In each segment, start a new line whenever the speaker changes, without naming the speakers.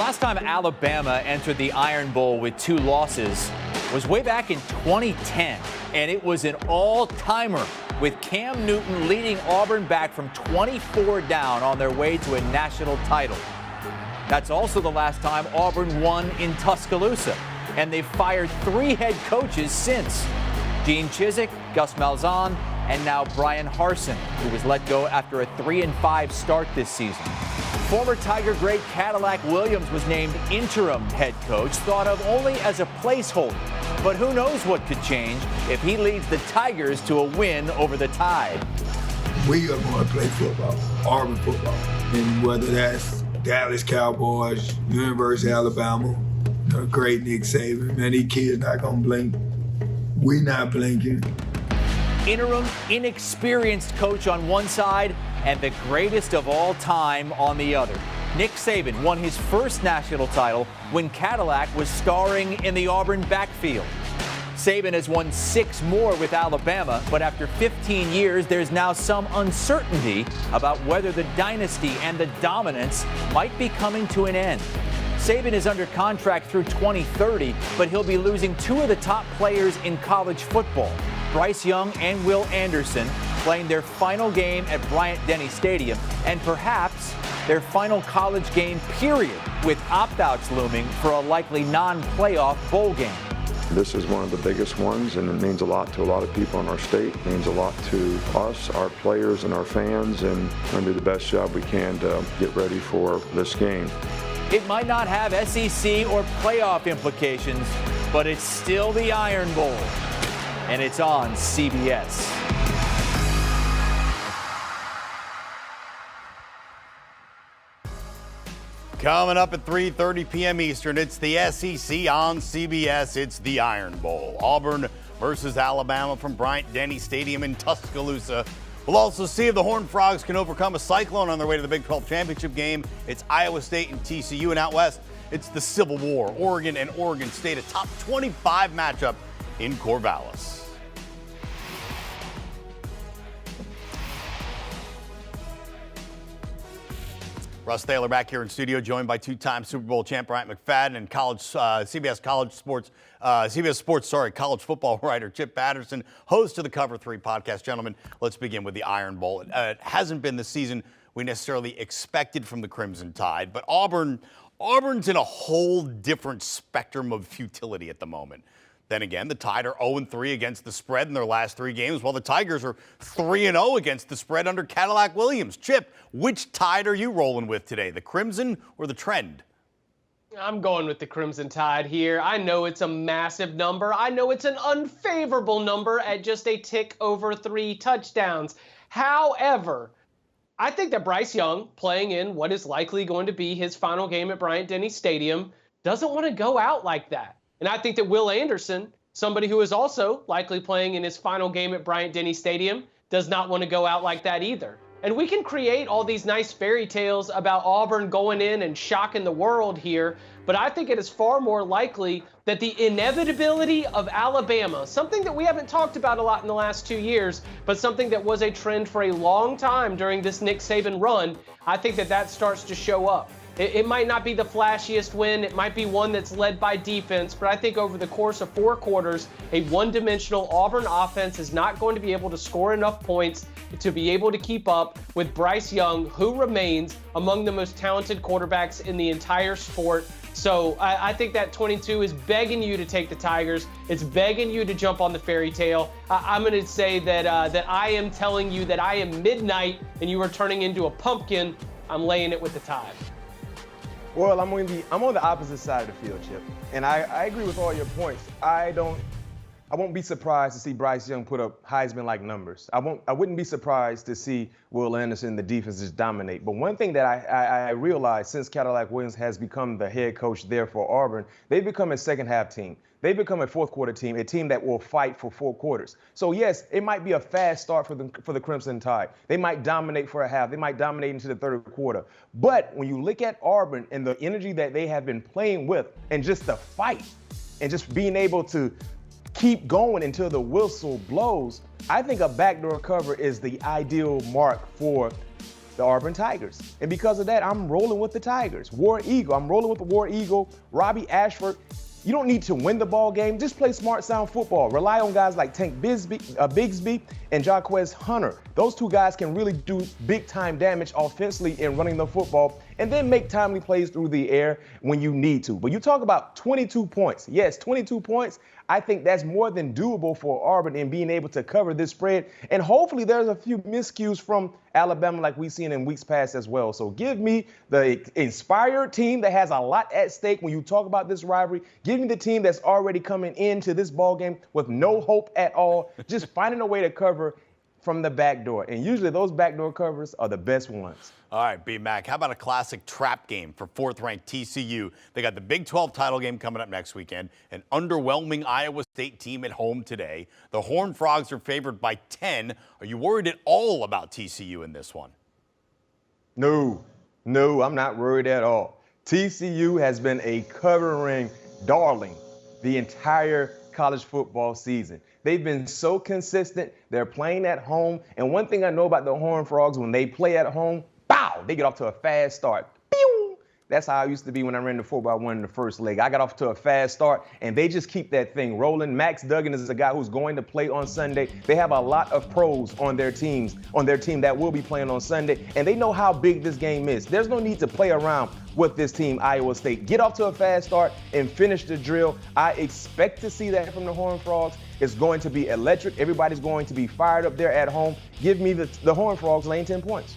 Last time Alabama entered the Iron Bowl with 2 losses was way back in 2010, and it was an all-timer with Cam Newton leading Auburn back from 24 down on their way to a national title. That's also the last time Auburn won in Tuscaloosa, and they've fired 3 head coaches since. Gene Chizik, Gus Malzahn, and now Brian Harsin, who was let go after a 3-5 start this season. Former Tiger great Cadillac Williams was named interim head coach, thought of only as a placeholder. But who knows what could change if he leads the Tigers to a win over the Tide.
We are going to play football, Auburn football. And whether that's Dallas Cowboys, University of Alabama, the great Nick Saban, man, these kids not going to blink. We not blinking.
Interim, inexperienced coach on one side and the greatest of all time on the other. Nick Saban won his first national title when Cadillac was starring in the Auburn backfield. Saban has won 6 more with Alabama, but after 15 years, there's now some uncertainty about whether the dynasty and the dominance might be coming to an end. Saban is under contract through 2030, but he'll be losing 2 of the top players in college football. Bryce Young and Will Anderson playing their final game at Bryant-Denny Stadium, and perhaps their final college game, period, with opt-outs looming for a likely non-playoff bowl game.
This is one of the biggest ones, and it means a lot to a lot of people in our state. It means a lot to us, our players, and our fans, and we're going to do the best job we can to get ready for this game.
It might not have SEC or playoff implications, but it's still the Iron Bowl, and it's on CBS.
Coming up at 3:30 p.m. Eastern, it's the SEC on CBS. It's the Iron Bowl. Auburn versus Alabama from Bryant-Denny Stadium in Tuscaloosa. We'll also see if the Horned Frogs can overcome a cyclone on their way to the Big 12 championship game. It's Iowa State and TCU, and out west, it's the Civil War. Oregon and Oregon State, a top 25 matchup in Corvallis. Russ Thaler back here in studio, joined by 2-time Super Bowl champ Bryant McFadden and CBS Sports college football writer Chip Patterson, host of the Cover 3 podcast. Gentlemen, let's begin with the Iron Bowl. It hasn't been the season we necessarily expected from the Crimson Tide, but Auburn's in a whole different spectrum of futility at the moment. Then again, the Tide are 0-3 against the spread in their last 3 games, while the Tigers are 3-0 against the spread under Cadillac Williams. Chip, which Tide are you rolling with today, the Crimson or the Trend?
I'm going with the Crimson Tide here. I know it's a massive number. I know it's an unfavorable number at just a tick over 3 touchdowns. However, I think that Bryce Young, playing in what is likely going to be his final game at Bryant-Denny Stadium, doesn't want to go out like that. And I think that Will Anderson, somebody who is also likely playing in his final game at Bryant-Denny Stadium, does not want to go out like that either. And we can create all these nice fairy tales about Auburn going in and shocking the world here, but I think it is far more likely that the inevitability of Alabama, something that we haven't talked about a lot in the last 2 years, but something that was a trend for a long time during this Nick Saban run, I think that starts to show up. It might not be the flashiest win. It might be one that's led by defense. But I think over the course of 4 quarters, a one-dimensional Auburn offense is not going to be able to score enough points to be able to keep up with Bryce Young, who remains among the most talented quarterbacks in the entire sport. So I think that 22 is begging you to take the Tigers. It's begging you to jump on the fairy tale. I'm going to say that I am telling you that I am midnight and you are turning into a pumpkin. I'm laying it with the Tide.
Well, I'm on the opposite side of the field, Chip, and I agree with all your points. I won't be surprised to see Bryce Young put up Heisman-like numbers. I wouldn't be surprised to see Will Anderson, the defense, just dominate. But one thing that I realized since Cadillac Williams has become the head coach there for Auburn, they've become a second-half team. They've become a fourth-quarter team, a team that will fight for 4 quarters. So, yes, it might be a fast start for the Crimson Tide. They might dominate for a half. They might dominate into the 3rd quarter. But when you look at Auburn and the energy that they have been playing with and just the fight and just being able to keep going until the whistle blows, I think a backdoor cover is the ideal mark for the Auburn Tigers. And because of that, I'm rolling with the Tigers. War Eagle. I'm rolling with the War Eagle. Robbie Ashford. You don't need to win the ball game. Just play smart, sound football. Rely on guys like Tank Bigsby and Jaquez Hunter. Those two guys can really do big-time damage offensively in running the football, and then make timely plays through the air when you need to. But you talk about 22 points. Yes, 22 points. I think that's more than doable for Auburn in being able to cover this spread. And hopefully there's a few miscues from Alabama like we've seen in weeks past as well. So give me the inspired team that has a lot at stake when you talk about this rivalry. Give me the team that's already coming into this ball game with no hope at all, just finding a way to cover from the back door. And usually those backdoor covers are the best ones.
All right, B-Mac, how about a classic trap game for fourth-ranked TCU? They got the Big 12 title game coming up next weekend, an underwhelming Iowa State team at home today. The Horned Frogs are favored by 10. Are you worried at all about TCU in this one?
No, I'm not worried at all. TCU has been a covering darling the entire college football season. They've been so consistent. They're playing at home. And one thing I know about the Horned Frogs, when they play at home, bow, they get off to a fast start. Pew! That's how I used to be when I ran the 4x1 in the first leg. I got off to a fast start, and they just keep that thing rolling. Max Duggan is a guy who's going to play on Sunday. They have a lot of pros on their team that will be playing on Sunday, and they know how big this game is. There's no need to play around with this team, Iowa State. Get off to a fast start and finish the drill. I expect to see that from the Horned Frogs. It's going to be electric. Everybody's going to be fired up there at home. Give me the Horned Frogs laying 10 points.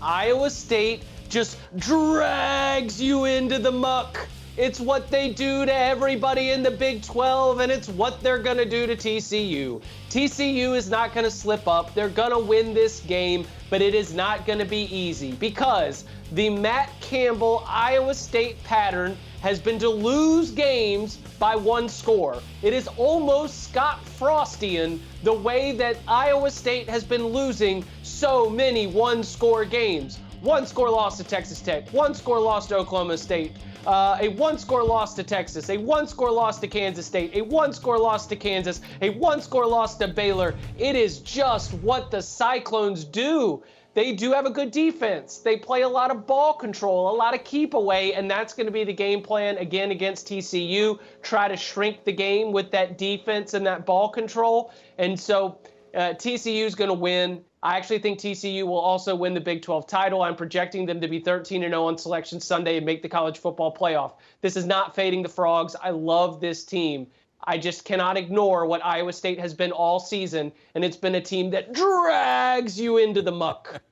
Iowa State just drags you into the muck. It's what they do to everybody in the Big 12, and it's what they're going to do to TCU. TCU is not going to slip up. They're going to win this game, but it is not going to be easy because the Matt Campbell Iowa State pattern has been to lose games by one score. It is almost Scott Frostian the way that Iowa State has been losing so many one-score games. One-score loss to Texas Tech, one-score loss to Oklahoma State, a one-score loss to Texas, a one-score loss to Kansas State, a one-score loss to Kansas, a one-score loss to Baylor. It is just what the Cyclones do. They do have a good defense. They play a lot of ball control, a lot of keep away, and that's going to be the game plan again against TCU. Try to shrink the game with that defense and that ball control. And so TCU is going to win. I actually think TCU will also win the Big 12 title. I'm projecting them to be 13-0 on Selection Sunday and make the college football playoff. This is not fading the Frogs. I love this team. I just cannot ignore what Iowa State has been all season, and it's been a team that drags you into the muck.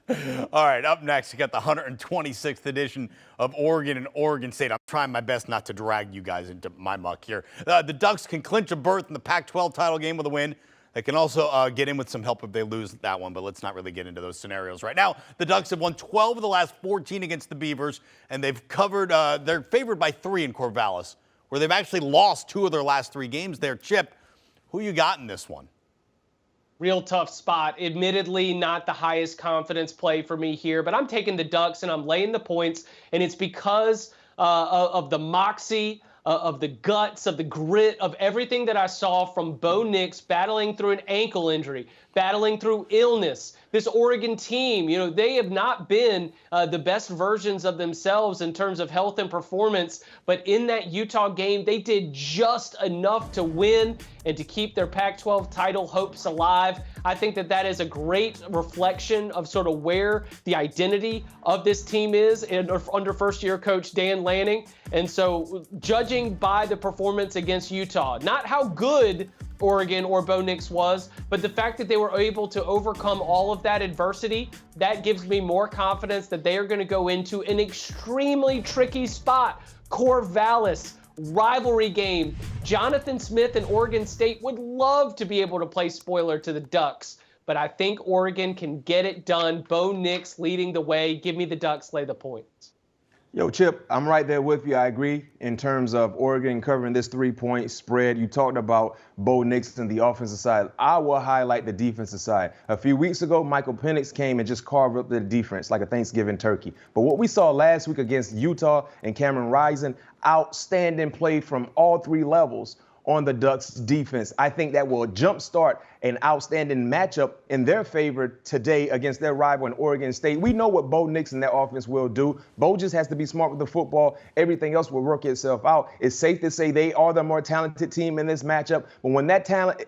All right, up next, you got the 126th edition of Oregon and Oregon State. I'm trying my best not to drag you guys into my muck here. The Ducks can clinch a berth in the Pac-12 title game with a win. They can also get in with some help if they lose that one, but let's not really get into those scenarios right now. The Ducks have won 12 of the last 14 against the Beavers, and they've covered, they're favored by 3 in Corvallis, where they've actually lost 2 of their last 3 games there. Chip, who you got in this one?
Real tough spot. Admittedly, not the highest confidence play for me here, but I'm taking the Ducks and I'm laying the points, and it's because of the moxie, of the guts, of the grit, of everything that I saw from Bo Nix battling through an ankle injury, battling through illness. This Oregon team, you know, they have not been the best versions of themselves in terms of health and performance, but in that Utah game, they did just enough to win and to keep their Pac-12 title hopes alive. I think that that is a great reflection of sort of where the identity of this team is under first-year coach Dan Lanning. And so judging by the performance against Utah, not how good Oregon or Bo Nix was, but the fact that they were able to overcome all of that adversity, that gives me more confidence that they are going to go into an extremely tricky spot. Corvallis, rivalry game. Jonathan Smith and Oregon State would love to be able to play spoiler to the Ducks, but I think Oregon can get it done. Bo Nix leading the way. Give me the Ducks, lay the points.
Yo, Chip, I'm right there with you. I agree in terms of Oregon covering this 3-point spread. You talked about Bo Nix and the offensive side. I will highlight the defensive side. A few weeks ago, Michael Penix came and just carved up the defense like a Thanksgiving turkey. But what we saw last week against Utah and Cameron Rising, outstanding play from all 3 levels on the Ducks defense. I think that will jumpstart an outstanding matchup in their favor today against their rival in Oregon State. We know what Bo Nix and their offense will do. Bo just has to be smart with the football. Everything else will work itself out. It's safe to say they are the more talented team in this matchup. But when that talent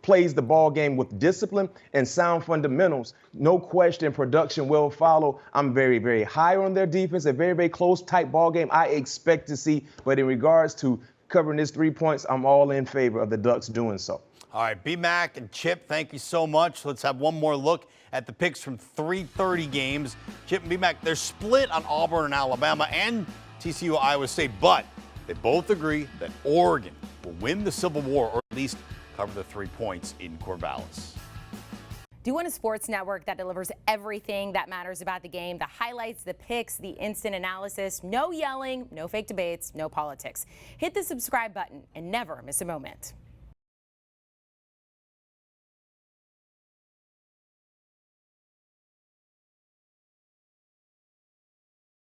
plays the ball game with discipline and sound fundamentals, no question production will follow. I'm very, very high on their defense, a very, very close, tight ball game I expect to see. But in regards to covering this 3 points, I'm all in favor of the Ducks doing so.
All right, B-Mac and Chip, thank you so much. Let's have one more look at the picks from 3:30 games. Chip and B-Mac, they're split on Auburn and Alabama and TCU Iowa State, but they both agree that Oregon will win the Civil War, or at least cover the 3 points in Corvallis.
Do you want a sports network that delivers everything that matters about the game? The highlights, the picks, the instant analysis, no yelling, no fake debates, no politics. Hit the subscribe button and never miss a moment.